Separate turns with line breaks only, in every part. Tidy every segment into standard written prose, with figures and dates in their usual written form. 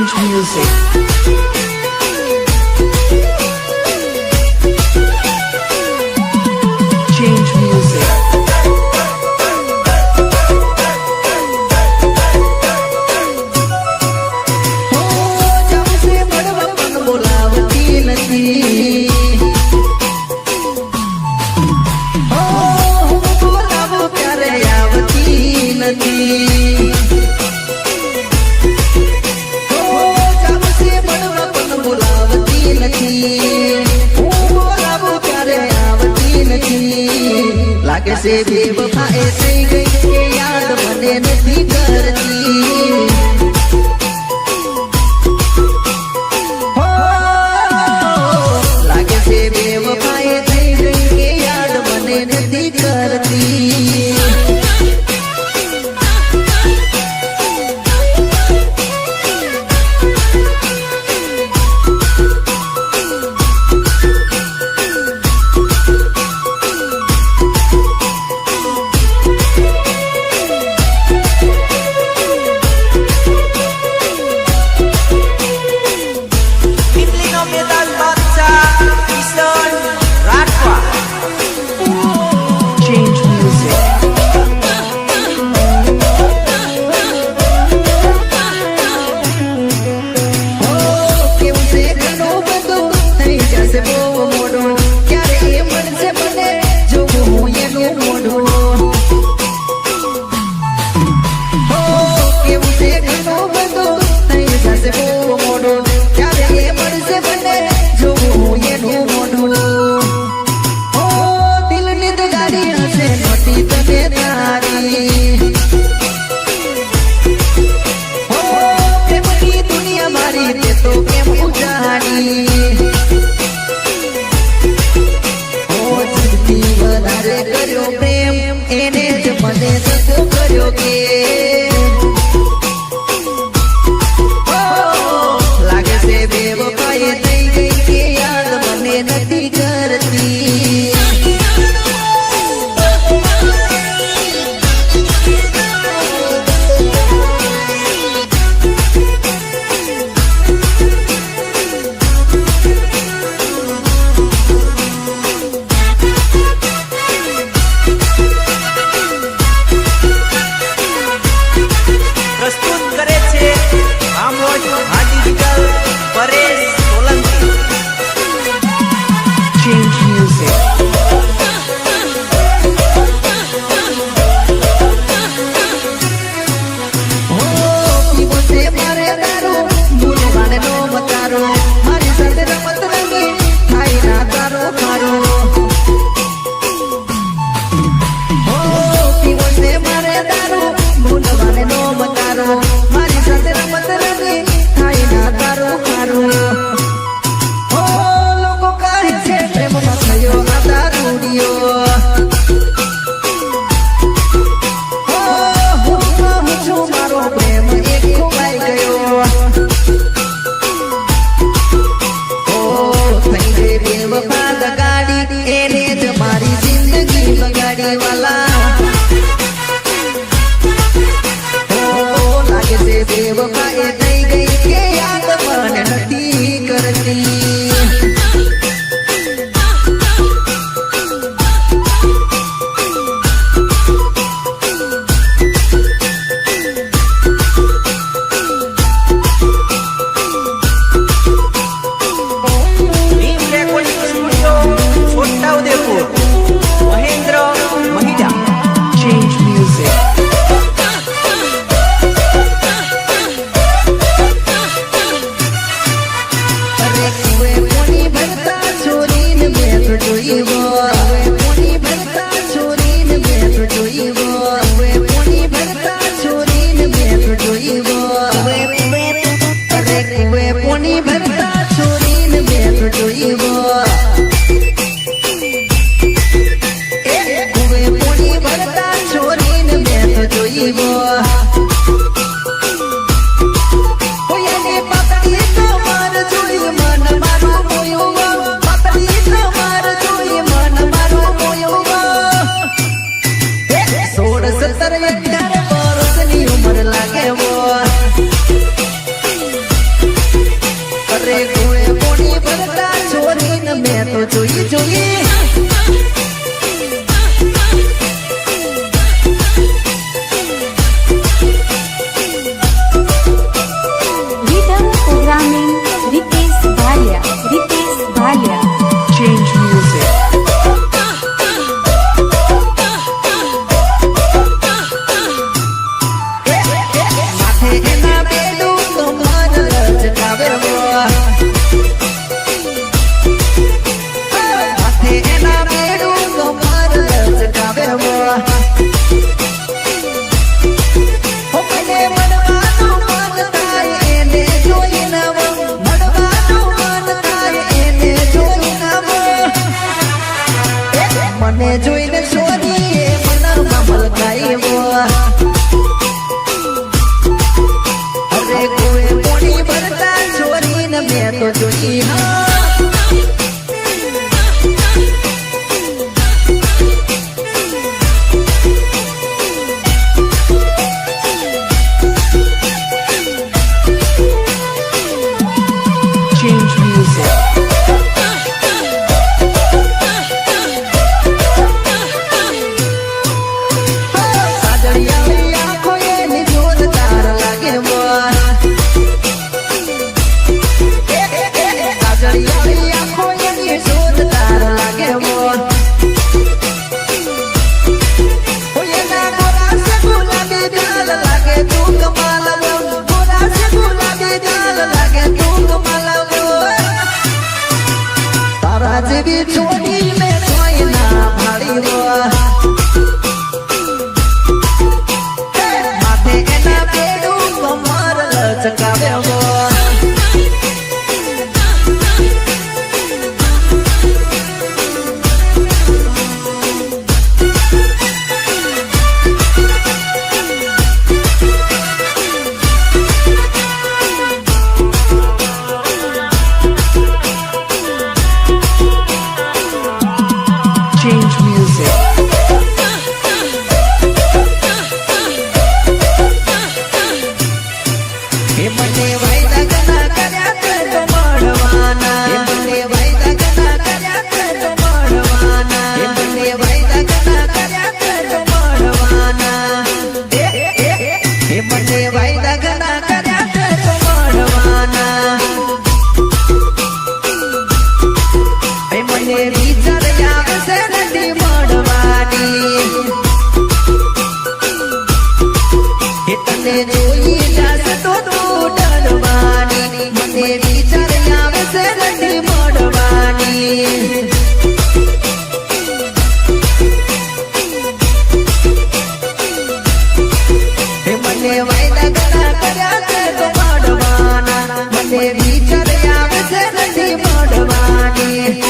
Change music. Change music. लागे से बेवफाए થઈ ગઈ કે યાદ મને નથી કરતી લાગે છે બેવફાએ થઈ ગઈ કે યાદ મને નથી કરતી તું કમાલ ગોરા સે ગુલાબી ગાલ લાગે તું કમાલ તારા જેવી છોડી મેં કોઈ ના ભાળી માથે એના બેડું કમર લચકાવ્યો
Change music.
હે મને વાયદા ગના કર્યા તે તો મળવાના હે મને વાયદા ગના કર્યા તે તો મળવાના હે મને વાયદા ગના કર્યા તે તો મળવાના હે મને વાયદા ગના કર્યા તે તો મળવાના હે મને વિચાર આવે છે નથી મળવાની હે તને જોઈ જાશે તો તું ડરવાની મને વિચાર આવે છે નથી મળવાની હે મને વાયદા ગણા કર્યા છે તો મળવાના મને વિચાર આવે છે નથી મળવાની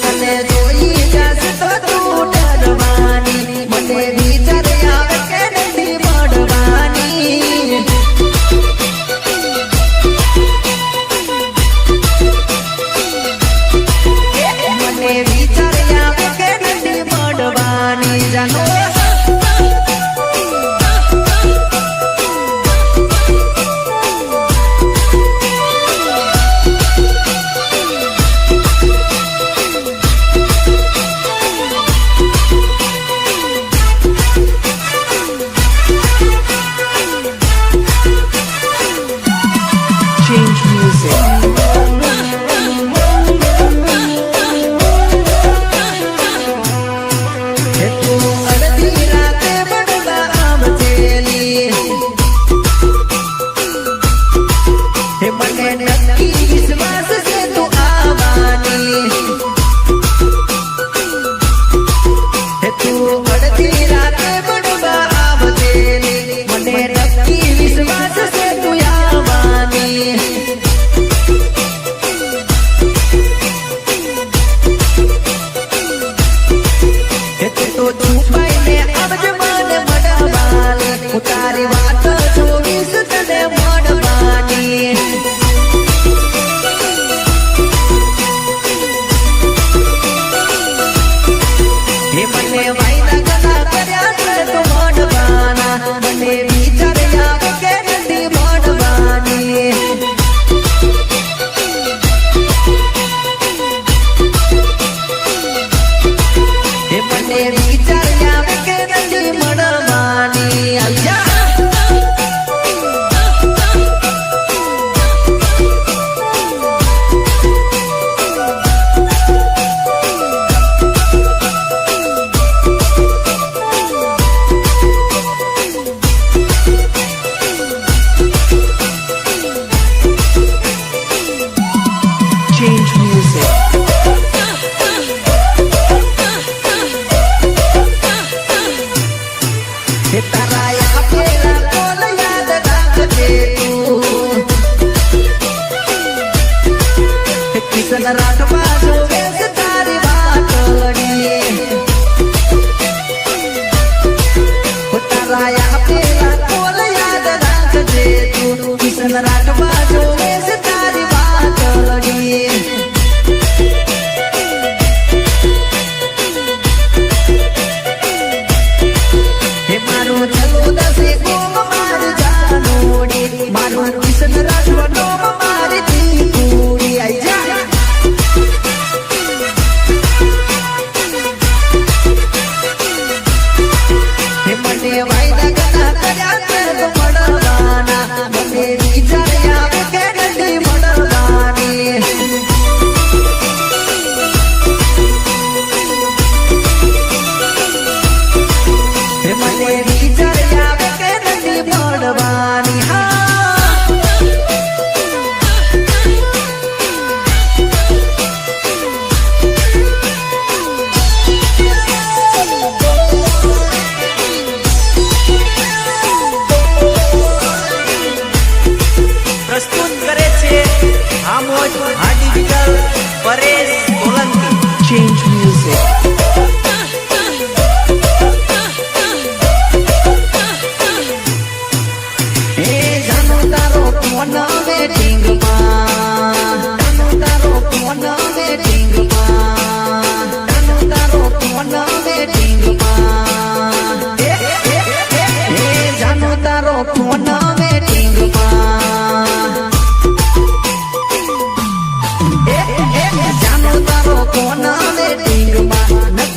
તને જોઈ જાશે તો તું ડરવાની મને વિચાર આવે કે નથી મળવાની મને વિચાર આવે કે નથી મળવાની જાનો
Change music.
હે તું અડધી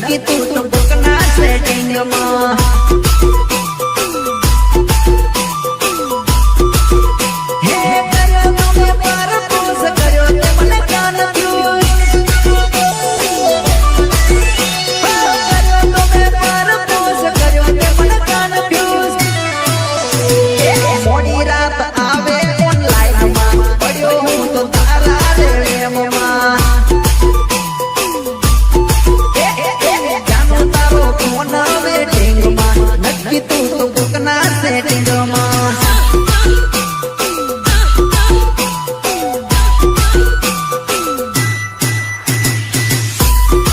નક્કી તું તો કોકના સેટિંગમાં હે કર્યો તમે પરપોઝ કર્યો તે મને કન્ફ્યુઝ કર્યો તમે પરપોઝ કર્યો તે મને કન્ફ્યુઝ મોડી રાત આવે ઓનલાઈનમાં પડ્યો હું તો તારા રેમમાં જાનો તારો ફોન વેટિંગમાં નક્કી તું તો કોકના સેટિંગમાં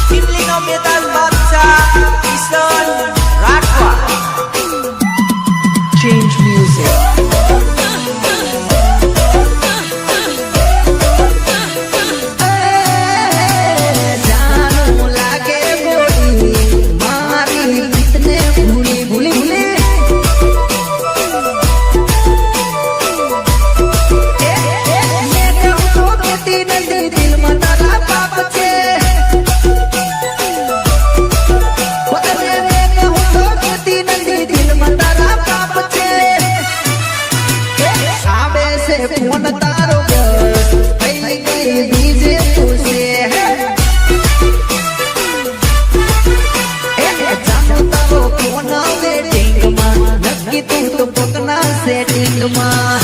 Pilino Metal Bangsa Ison Rakwa
Change music.
જાનું લાગે ગોળી મારી ગીતને ભૂલી ભૂલી ભૂલી મેં કહું તો કેતી નથી દિલમાં તારા પાપ છે અરે મેં કહું તો કેતી નથી દિલમાં તારા પાપ છે આવે છે ફોન તારો બસ થઈ ગઈ બીજે તું છે જાનો તારો ફોન વેટિંગમાં નક્કી તું તો કોકના સેટિંગમાં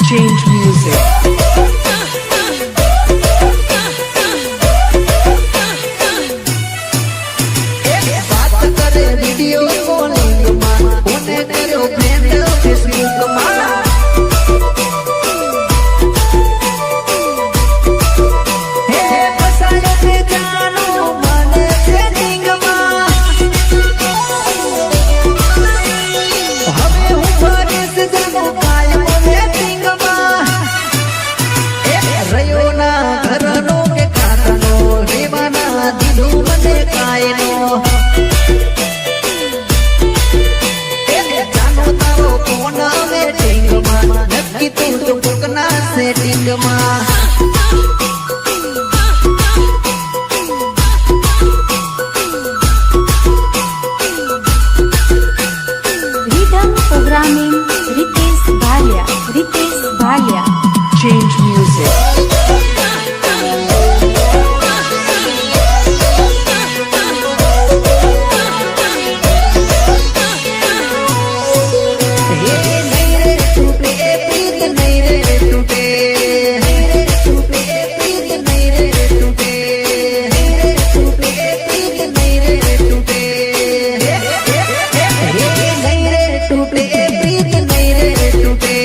Change music.
વાત કરે વિડિયો કોલિંગમાં કોને કર્યો ફ્રેન્ડ ફેસબુકમાં હે ફસાયો છે જાનો મને સેટિંગમાં હવે હું ફરીશ જાનો કાયમ વેટિંગમાં રહ્યો ના ઘરનો કે કાકાનો રેવાના દીધું મને કાયનો જાનો તારો ફોન વેટિંગમાં નક્કી તું તો કોકના સેટિંગમાં
Rhythm programming Ritesh Bhalia.
Change music.
હે નહીં રે તૂટે પ્રીત નહીં રે તૂટે પ્રીત નહીં રે તૂટે પ્રીત નહીં રે તૂટે હે નહીં રે તૂટે પ્રીત નહીં રે તૂટે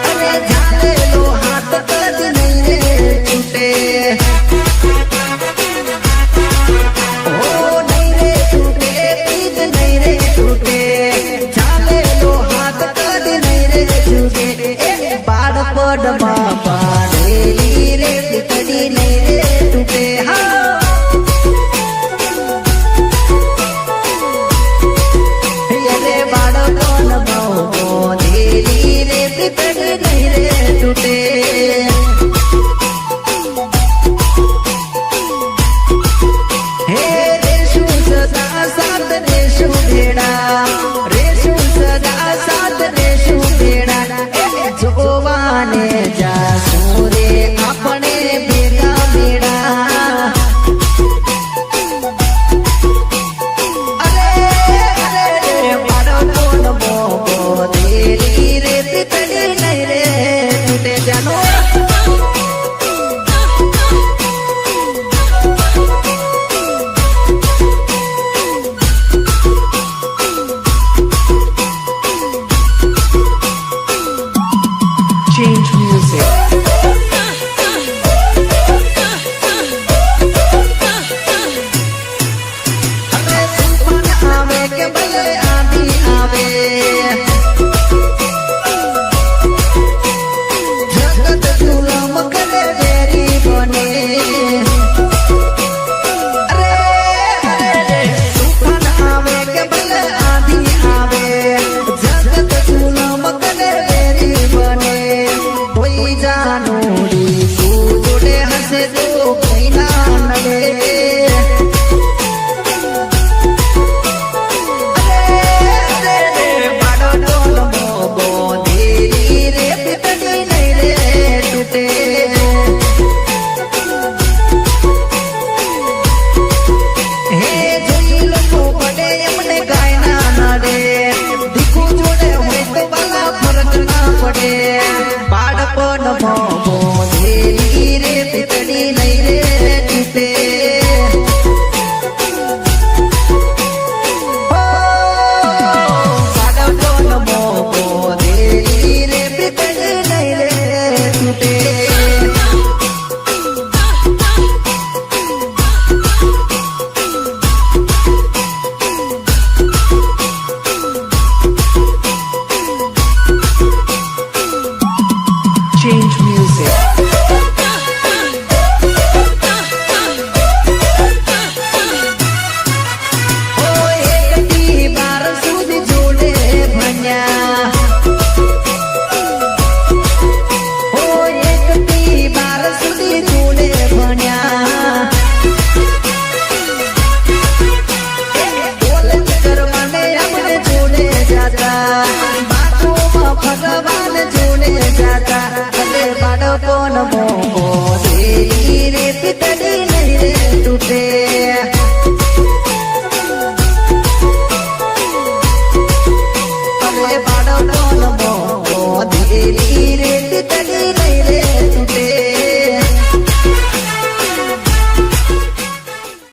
અરે જાલેલો હાથ કદ નહીં રે છૂટે ઓ નહીં રે તૂટે પ્રીત નહીં રે તૂટે ચાલેલો હાથ કદ નહીં રે છૂટે બાળપણમાં પાડેલી રે કડી નહીં રે તૂટે હા અરે બાળપણમાં પાડેલી રે કડી નહીં રે તૂટે હે રેશું સદા સાથ રેશું ભેડા રેશું સદા સાથ રેશું ભેડા જોવાને જા